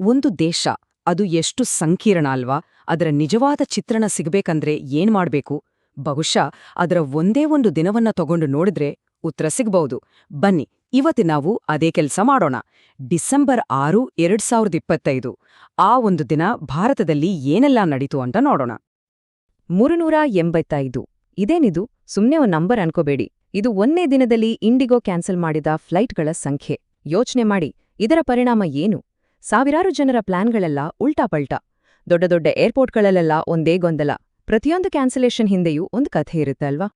ಒಂದು ದೇಶ ಅದು ಎಷ್ಟು ಸಂಕೀರ್ಣ ಅಲ್ವಾ? ಅದರ ನಿಜವಾದ ಚಿತ್ರಣ ಸಿಗಬೇಕಂದ್ರೆ ಏನ್ ಮಾಡ್ಬೇಕು? ಬಹುಶಃ ಅದರ ಒಂದೇ ಒಂದು ದಿನವನ್ನ ತಗೊಂಡು ನೋಡಿದ್ರೆ ಉತ್ತರ ಸಿಗ್ಬಹುದು. ಬನ್ನಿ, ಇವತ್ತು ನಾವು ಅದೇ ಕೆಲಸ ಮಾಡೋಣ. ಡಿಸೆಂಬರ್ 6, 2025 ಆ ಒಂದು ದಿನ ಭಾರತದಲ್ಲಿ ಏನೆಲ್ಲ ನಡೀತು ಅಂತ ನೋಡೋಣ. 385 ಇದೇನಿದು? ಸುಮ್ನೆ ಒಂದು ನಂಬರ್ ಅನ್ಕೋಬೇಡಿ. ಇದು ಒಂದೇ ದಿನದಲ್ಲಿ ಇಂಡಿಗೋ ಕ್ಯಾನ್ಸಲ್ ಮಾಡಿದ ಫ್ಲೈಟ್ಗಳ ಸಂಖ್ಯೆ. ಯೋಚನೆ ಮಾಡಿ, ಇದರ ಪರಿಣಾಮ ಏನು? ಸಾವಿರಾರು ಜನರ ಪ್ಲಾನ್ಗಳೆಲ್ಲ ಉಲ್ಟಾಪಲ್ಟಾ. ದೊಡ್ಡ ದೊಡ್ಡ ಏರ್ಪೋರ್ಟ್ಗಳಲ್ಲೆಲ್ಲ ಒಂದೇ ಗೊಂದಲ. ಪ್ರತಿಯೊಂದು ಕ್ಯಾನ್ಸಲೇಷನ್ ಹಿಂದೆಯೂ ಒಂದು ಕಥೆ ಇರುತ್ತೆ ಅಲ್ವಾ?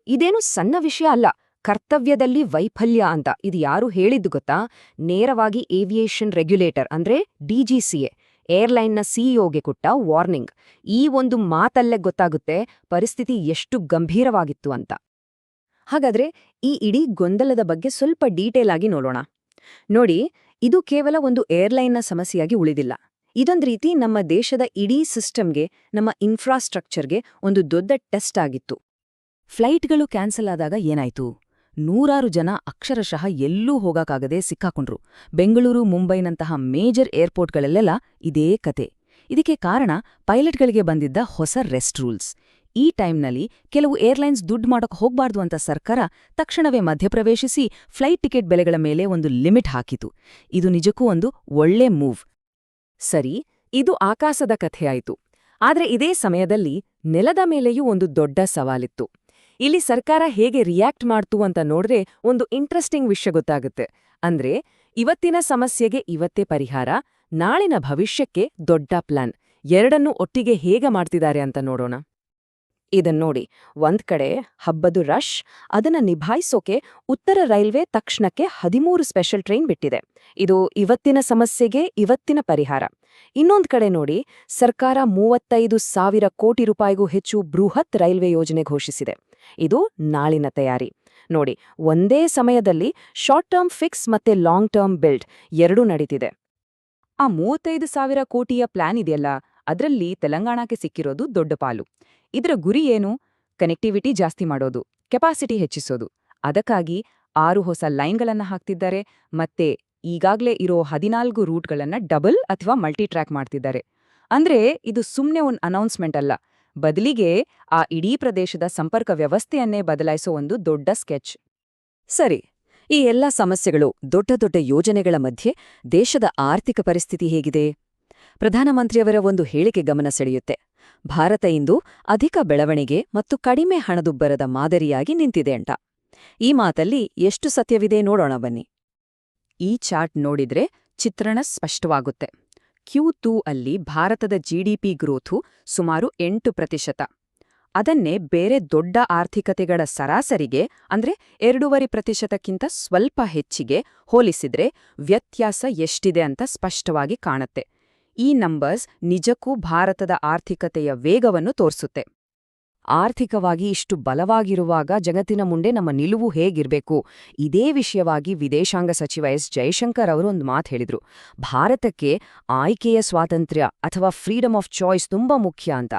ಇದೇನು ಸಣ್ಣ ವಿಷಯ ಅಲ್ಲ. ಕರ್ತವ್ಯದಲ್ಲಿ ವೈಫಲ್ಯ ಅಂತ ಇದು ಯಾರು ಹೇಳಿದ್ದು ಗೊತ್ತಾ? ನೇರವಾಗಿ ಏವಿಯೇಷನ್ ರೆಗ್ಯುಲೇಟರ್ ಅಂದ್ರೆ ಡಿಜಿಸಿಎ, ಏರ್ಲೈನ್ನ ಸಿಇಒಗೆ ಕೊಟ್ಟ ವಾರ್ನಿಂಗ್. ಈ ಒಂದು ಮಾತಲ್ಲೇ ಗೊತ್ತಾಗುತ್ತೆ ಪರಿಸ್ಥಿತಿ ಎಷ್ಟು ಗಂಭೀರವಾಗಿತ್ತು ಅಂತ. ಹಾಗಾದ್ರೆ ಈ ಇಡೀ ಗೊಂದಲದ ಬಗ್ಗೆ ಸ್ವಲ್ಪ ಡೀಟೇಲ್ ಆಗಿ ನೋಡೋಣ. ನೋಡಿ, ಇದು ಕೇವಲ ಒಂದು ಏರ್ಲೈನ್ನ ಸಮಸ್ಯೆಯಾಗಿ ಉಳಿದಿಲ್ಲ. ಇದೊಂದು ರೀತಿ ನಮ್ಮ ದೇಶದ ಇಡೀ ಸಿಸ್ಟಮ್ಗೆ, ನಮ್ಮ ಇನ್ಫ್ರಾಸ್ಟ್ರಕ್ಚರ್ಗೆ ಒಂದು ದೊಡ್ಡ ಟೆಸ್ಟ್ ಆಗಿತ್ತು. ಫ್ಲೈಟ್ಗಳು ಕ್ಯಾನ್ಸಲ್ ಆದಾಗ ಏನಾಯ್ತು? ನೂರಾರು ಜನ ಅಕ್ಷರಶಃ ಎಲ್ಲೂ ಹೋಗಕ್ಕಾಗದೆ ಸಿಕ್ಕಾಕೊಂಡ್ರು. ಬೆಂಗಳೂರು, ಮುಂಬೈನಂತಹ ಮೇಜರ್ ಏರ್ಪೋರ್ಟ್ಗಳಲ್ಲೆಲ್ಲ ಇದೇ ಕತೆ. ಇದಕ್ಕೆ ಕಾರಣ ಪೈಲಟ್ಗಳಿಗೆ ಬಂದಿದ್ದ ಹೊಸ ರೆಸ್ಟ್ ರೂಲ್ಸ್. ಈ ಟೈಮ್ನಲ್ಲಿ ಕೆಲವು ಏರ್ಲೈನ್ಸ್ ದುಡ್ಡು ಮಾಡೋಕೆ ಹೋಗ್ಬಾರ್ದು ಅಂತ ಸರ್ಕಾರ ತಕ್ಷಣವೇ ಮಧ್ಯಪ್ರವೇಶಿಸಿ ಫ್ಲೈಟ್ ಟಿಕೆಟ್ ಬೆಲೆಗಳ ಮೇಲೆ ಒಂದು ಲಿಮಿಟ್ ಹಾಕಿತು. ಇದು ನಿಜಕ್ಕೂ ಒಂದು ಒಳ್ಳೆ ಮೂವ್. ಸರಿ, ಇದು ಆಕಾಶದ ಕಥೆಯಾಯಿತು. ಆದ್ರೆ ಇದೇ ಸಮಯದಲ್ಲಿ ನೆಲದ ಮೇಲೆಯೂ ಒಂದು ದೊಡ್ಡ ಸವಾಲಿತ್ತು. ಇಲ್ಲಿ ಸರ್ಕಾರ ಹೇಗೆ ರಿಯಾಕ್ಟ್ ಮಾಡ್ತು ಅಂತ ನೋಡ್ರೆ ಒಂದು ಇಂಟ್ರೆಸ್ಟಿಂಗ್ ವಿಷಯ ಗೊತ್ತಾಗುತ್ತೆ. ಅಂದ್ರೆ ಇವತ್ತಿನ ಸಮಸ್ಯೆಗೆ ಇವತ್ತೇ ಪರಿಹಾರ, ನಾಳಿನ ಭವಿಷ್ಯಕ್ಕೆ ದೊಡ್ಡ ಪ್ಲಾನ್, ಎರಡನ್ನೂ ಒಟ್ಟಿಗೆ ಹೇಗೆ ಮಾಡ್ತಿದ್ದಾರೆ ಅಂತ ನೋಡೋಣ. ಇದನ್ನೋಡಿ, ಒಂದ್ ಕಡೆ ಹಬ್ಬದ ರಶ್, ಅದನ್ನ ನಿಭಾಯಿಸೋಕೆ ಉತ್ತರ ರೈಲ್ವೆ ತಕ್ಷಣಕ್ಕೆ 13 ಸ್ಪೆಷಲ್ ಟ್ರೈನ್ ಬಿಟ್ಟಿದೆ. ಇದು ಇವತ್ತಿನ ಸಮಸ್ಯೆಗೆ ಇವತ್ತಿನ ಪರಿಹಾರ. ಇನ್ನೊಂದ್ ಕಡೆ ನೋಡಿ, ಸರ್ಕಾರ 35,000 ಕೋಟಿ ರೂಪಾಯಿಗೂ ಹೆಚ್ಚು ಬೃಹತ್ ರೈಲ್ವೆ ಯೋಜನೆ ಘೋಷಿಸಿದೆ. ಇದು ನಾಳಿನ ತಯಾರಿ. ನೋಡಿ, ಒಂದೇ ಸಮಯದಲ್ಲಿ ಶಾರ್ಟ್ ಟರ್ಮ್ ಫಿಕ್ಸ್ ಮತ್ತೆ ಲಾಂಗ್ ಟರ್ಮ್ ಬಿಲ್ಡ್ ಎರಡೂ ನಡೀತಿದೆ. ಆ 35,000 ಕೋಟಿಯ ಪ್ಲಾನ್ ಇದೆಯಲ್ಲ, ಅದ್ರಲ್ಲಿ ತೆಲಂಗಾಣಕ್ಕೆ ಸಿಕ್ಕಿರೋದು ದೊಡ್ಡ ಪಾಲು. ಇದರ ಗುರಿ ಏನು? ಕನೆಕ್ಟಿವಿಟಿ ಜಾಸ್ತಿ ಮಾಡೋದು, ಕೆಪಾಸಿಟಿ ಹೆಚ್ಚಿಸೋದು. ಅದಕ್ಕಾಗಿ 6 ಹೊಸ ಲೈನ್ಗಳನ್ನ ಹಾಕ್ತಿದ್ದಾರೆ, ಮತ್ತೆ ಈಗಾಗ್ಲೇ ಇರೋ 14 ರೂಟ್ಗಳನ್ನ ಡಬಲ್ ಅಥವಾ ಮಲ್ಟಿ ಟ್ರ್ಯಾಕ್ ಮಾಡ್ತಿದ್ದಾರೆ. ಅಂದ್ರೆ ಇದು ಸುಮ್ನೆ ಒಂದು ಅನೌನ್ಸ್ಮೆಂಟ್ ಅಲ್ಲ, ಬದಲಿಗೆ ಆ ಇಡೀ ಪ್ರದೇಶದ ಸಂಪರ್ಕ ವ್ಯವಸ್ಥೆಯನ್ನೇ ಬದಲಾಯಿಸೋ ಒಂದು ದೊಡ್ಡ ಸ್ಕೆಚ್. ಸರಿ, ಈ ಎಲ್ಲ ಸಮಸ್ಯೆಗಳು, ದೊಡ್ಡ ದೊಡ್ಡ ಯೋಜನೆಗಳ ಮಧ್ಯೆ ದೇಶದ ಆರ್ಥಿಕ ಪರಿಸ್ಥಿತಿ ಹೇಗಿದೆ? ಪ್ರಧಾನಮಂತ್ರಿಯವರ ಒಂದು ಹೇಳಿಕೆ ಗಮನ ಸೆಳೆಯುತ್ತೆ. ಭಾರತ ಇಂದು ಅಧಿಕ ಬೆಳವಣಿಗೆ ಮತ್ತು ಕಡಿಮೆ ಹಣದುಬ್ಬರದ ಮಾದರಿಯಾಗಿ ನಿಂತಿದೆ ಅಂತ. ಈ ಮಾತಲ್ಲಿ ಎಷ್ಟು ಸತ್ಯವಿದೆ ನೋಡೋಣ ಬನ್ನಿ. ಈ ಚಾರ್ಟ್ ನೋಡಿದ್ರೆ ಚಿತ್ರಣ ಸ್ಪಷ್ಟವಾಗುತ್ತೆ. Q2 ಅಲ್ಲಿ ಭಾರತದ ಜಿಡಿಪಿ ಗ್ರೋಥು ಸುಮಾರು 8%. ಅದನ್ನೇ ಬೇರೆ ದೊಡ್ಡ ಆರ್ಥಿಕತೆಗಳ ಸರಾಸರಿಗೆ ಅಂದ್ರೆ 2.5%ಕ್ಕಿಂತ ಸ್ವಲ್ಪ ಹೆಚ್ಚಿಗೆ ಹೋಲಿಸಿದ್ರೆ ವ್ಯತ್ಯಾಸ ಎಷ್ಟಿದೆ ಅಂತ ಸ್ಪಷ್ಟವಾಗಿ ಕಾಣುತ್ತೆ. ಈ ನಂಬರ್ಸ್ ನಿಜಕ್ಕೂ ಭಾರತದ ಆರ್ಥಿಕತೆಯ ವೇಗವನ್ನು ತೋರಿಸುತ್ತೆ. ಆರ್ಥಿಕವಾಗಿ ಇಷ್ಟು ಬಲವಾಗಿರುವಾಗ ಜಗತ್ತಿನ ಮುಂದೆ ನಮ್ಮ ನಿಲುವು ಹೇಗಿರ್ಬೇಕು? ಇದೇ ವಿಷಯವಾಗಿ ವಿದೇಶಾಂಗ ಸಚಿವ ಎಸ್ ಜೈಶಂಕರ್ ಅವರು ಒಂದು ಮಾತು ಹೇಳಿದ್ರು. ಭಾರತಕ್ಕೆ ಆಯ್ಕೆಯ ಸ್ವಾತಂತ್ರ್ಯ ಅಥವಾ ಫ್ರೀಡಮ್ ಆಫ್ ಚಾಯ್ಸ್ ತುಂಬಾ ಮುಖ್ಯ ಅಂತ.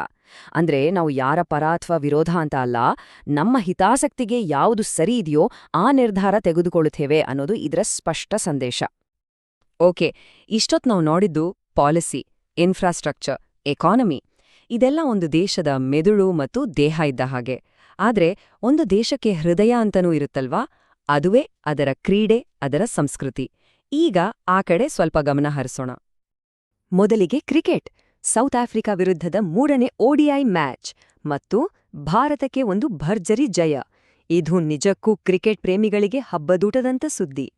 ಅಂದ್ರೆ ನಾವು ಯಾರ ಪರ ಅಥವಾ ವಿರೋಧ ಅಂತ ಅಲ್ಲ, ನಮ್ಮ ಹಿತಾಸಕ್ತಿಗೆ ಯಾವುದು ಸರಿ ಇದೆಯೋ ಆ ನಿರ್ಧಾರ ತೆಗೆದುಕೊಳ್ಳುತ್ತೇವೆ ಅನ್ನೋದು ಇದರ ಸ್ಪಷ್ಟ ಸಂದೇಶ. ಓಕೆ, ಇಷ್ಟೊತ್ತು ನಾವು ನೋಡಿದ್ದು ಪಾಲಿಸಿ, ಇನ್ಫ್ರಾಸ್ಟ್ರಕ್ಚರ್, ಎಕಾನಮಿ. ಇದೆಲ್ಲ ಒಂದು ದೇಶದ ಮೆದುಳು ಮತ್ತು ದೇಹ ಇದ್ದ ಹಾಗೆ. ಆದ್ರೆ ಒಂದು ದೇಶಕ್ಕೆ ಹೃದಯ ಅಂತನೂ ಇರುತ್ತಲ್ವಾ? ಅದುವೇ ಅದರ ಕ್ರೀಡೆ, ಅದರ ಸಂಸ್ಕೃತಿ. ಈಗ ಆ ಕಡೆ ಸ್ವಲ್ಪ ಗಮನ ಹರಿಸೋಣ. ಮೊದಲಿಗೆ ಕ್ರಿಕೆಟ್. ಸೌತ್ ಆಫ್ರಿಕಾ ವಿರುದ್ಧದ 3ನೇ ODI ಮ್ಯಾಚ್ ಮತ್ತು ಭಾರತಕ್ಕೆ ಒಂದು ಭರ್ಜರಿ ಜಯ. ಇದು ನಿಜಕ್ಕೂ ಕ್ರಿಕೆಟ್ ಪ್ರೇಮಿಗಳಿಗೆ ಹಬ್ಬದೂಟದಂತ ಸುದ್ದಿ.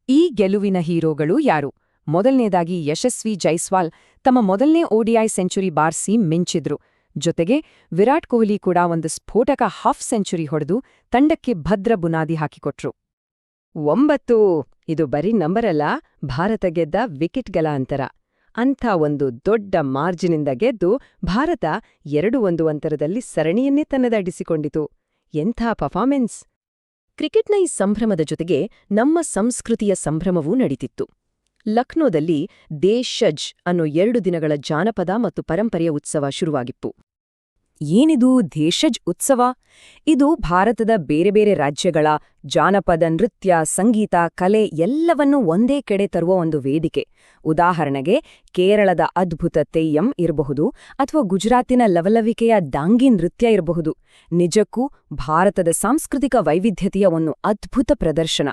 ಈ ಗೆಲುವಿನ ಹೀರೋಗಳು ಯಾರು? ಮೊದಲನೇದಾಗಿ ಯಶಸ್ವಿ ಜೈಸ್ವಾಲ್ ತಮ್ಮ ಮೊದಲನೇ ODI ಸೆಂಚುರಿ ಬಾರ್ಸಿ ಮಿಂಚಿದ್ರು. ಜೊತೆಗೆ ವಿರಾಟ್ ಕೊಹ್ಲಿ ಕೂಡ ಒಂದು ಸ್ಫೋಟಕ ಹಾಫ್ ಸೆಂಚುರಿ ಹೊಡೆದು ತಂಡಕ್ಕೆ ಭದ್ರ ಬುನಾದಿ ಹಾಕಿಕೊಟ್ರು. 9 ಇದು ಬರೀ ನಂಬರಲ್ಲ, ಭಾರತ ಗೆದ್ದ ವಿಕೆಟ್ಗಳ ಅಂತರ. ಅಂಥ ಒಂದು ದೊಡ್ಡ ಮಾರ್ಜಿನಿಂದ ಗೆದ್ದು ಭಾರತ 2-1 ಅಂತರದಲ್ಲಿ ಸರಣಿಯನ್ನೇ ತನ್ನದಾಡಿಸಿಕೊಂಡಿತು. ಎಂಥ ಪರ್ಫಾರ್ಮೆನ್ಸ್! ಕ್ರಿಕೆಟ್ನ ಈ ಸಂಭ್ರಮದ ಜೊತೆಗೆ ನಮ್ಮ ಸಂಸ್ಕೃತಿಯ ಸಂಭ್ರಮವೂ ನಡೀತಿತ್ತು. ಲಕ್ನೋದಲ್ಲಿ ದೇಶಜ್ ಅನ್ನೋ 2 ದಿನಗಳ ಜಾನಪದ ಮತ್ತು ಪರಂಪರೆಯ ಉತ್ಸವ ಶುರುವಾಗಿತ್ತು. ಏನಿದು ದೇಶಜ್ ಉತ್ಸವ? ಇದು ಭಾರತದ ಬೇರೆ ಬೇರೆ ರಾಜ್ಯಗಳ ಜಾನಪದ ನೃತ್ಯ, ಸಂಗೀತ, ಕಲೆ ಎಲ್ಲವನ್ನೂ ಒಂದೇ ಕಡೆ ತರುವ ಒಂದು ವೇದಿಕೆ. ಉದಾಹರಣೆಗೆ ಕೇರಳದ ಅದ್ಭುತ ತೆಯ್ಯಂ ಇರಬಹುದು ಅಥವಾ ಗುಜರಾತಿನ ಲವಲವಿಕೆಯ ಡಾಂಗಿ ನೃತ್ಯ ಇರಬಹುದು. ನಿಜಕ್ಕೂ ಭಾರತದ ಸಾಂಸ್ಕೃತಿಕ ವೈವಿಧ್ಯತೆಯ ಒಂದು ಅದ್ಭುತ ಪ್ರದರ್ಶನ.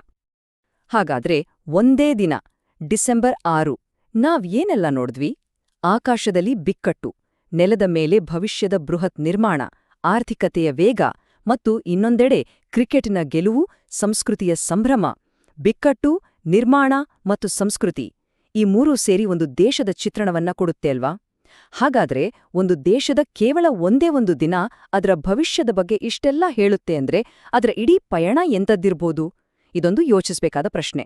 ಹಾಗಾದ್ರೆ ಒಂದೇ ದಿನ ಡಿಸೆಂಬರ್ 6 ನಾವ್ ಏನೆಲ್ಲ ನೋಡಿದ್ವಿ? ಆಕಾಶದಲ್ಲಿ ಬಿಕ್ಕಟ್ಟು, ನೆಲದ ಮೇಲೆ ಭವಿಷ್ಯದ ಬೃಹತ್ ನಿರ್ಮಾಣ, ಆರ್ಥಿಕತೆಯ ವೇಗ ಮತ್ತು ಇನ್ನೊಂದೆಡೆ ಕ್ರಿಕೆಟ್ನ ಗೆಲುವು, ಸಂಸ್ಕೃತಿಯ ಸಂಭ್ರಮ. ಬಿಕ್ಕಟ್ಟು, ನಿರ್ಮಾಣ ಮತ್ತು ಸಂಸ್ಕೃತಿ ಈ ಮೂರೂ ಸೇರಿ ಒಂದು ದೇಶದ ಚಿತ್ರಣವನ್ನ ಕೊಡುತ್ತೆ ಅಲ್ವಾ? ಹಾಗಾದ್ರೆ ಒಂದು ದೇಶದ ಕೇವಲ ಒಂದೇ ಒಂದು ದಿನ ಅದರ ಭವಿಷ್ಯದ ಬಗ್ಗೆ ಇಷ್ಟೆಲ್ಲ ಹೇಳುತ್ತೆ ಅಂದ್ರೆ ಅದರ ಇಡೀ ಪಯಣ ಎಂಥದ್ದಿರ್ಬೋದು? ಇದೊಂದು ಯೋಚಿಸ್ಬೇಕಾದ ಪ್ರಶ್ನೆ.